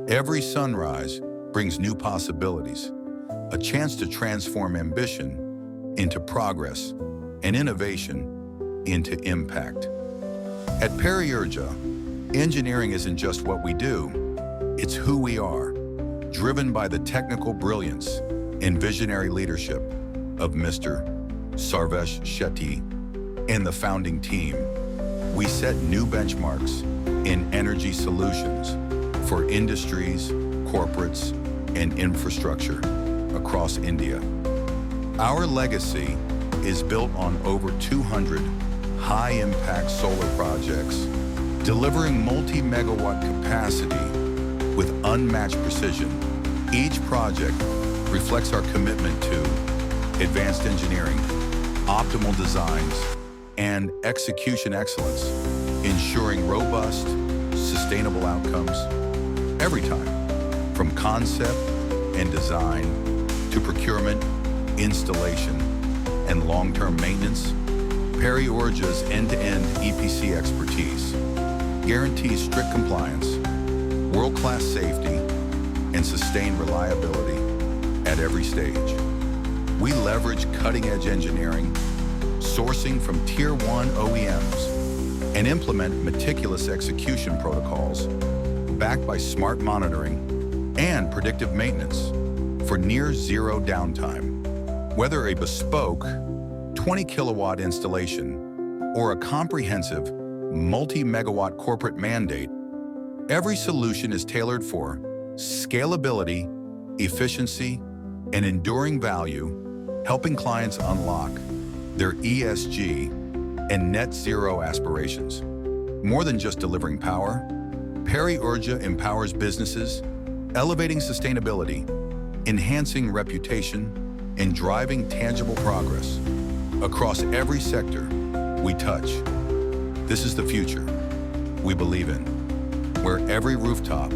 Every sunrise brings new possibilities, a chance to transform ambition into progress and innovation into impact. At PeriUrja, engineering isn't just what we do, it's who we are, driven by the technical brilliance and visionary leadership of Mr. Sarvesh Shetty and the founding team. We set new benchmarks in energy solutions for industries, corporates, and infrastructure across India. Our legacy is built on over 200 high-impact solar projects, delivering multi-megawatt capacity with unmatched precision. Each project reflects our commitment to advanced engineering, optimal designs, and execution excellence, ensuring robust, sustainable outcomes every time, from concept and design to procurement, installation, and long-term maintenance. PeriUrja's end-to-end EPC expertise guarantees strict compliance, world-class safety, and sustained reliability at every stage. We leverage cutting-edge engineering, sourcing from Tier 1 OEMs, and implement meticulous execution protocols backed by smart monitoring and predictive maintenance for near-zero downtime. Whether a bespoke 20-kilowatt installation or a comprehensive multi-megawatt corporate mandate, every solution is tailored for scalability, efficiency, and enduring value, helping clients unlock their ESG and net zero aspirations. More than just delivering power, PeriUrja empowers businesses, elevating sustainability, enhancing reputation, and driving tangible progress across every sector we touch. This is the future we believe in, where every rooftop,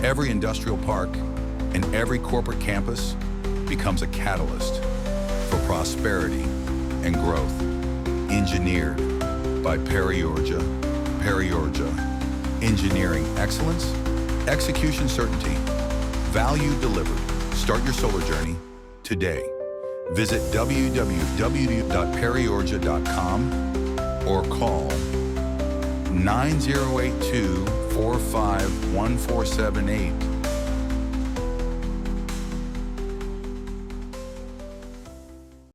every industrial park, and every corporate campus becomes a catalyst for prosperity and growth. Engineered by PeriUrja. PeriUrja. Engineering excellence, execution certainty, value delivered. Start your solar journey today. Visit www.periurja.com or call 9082 451478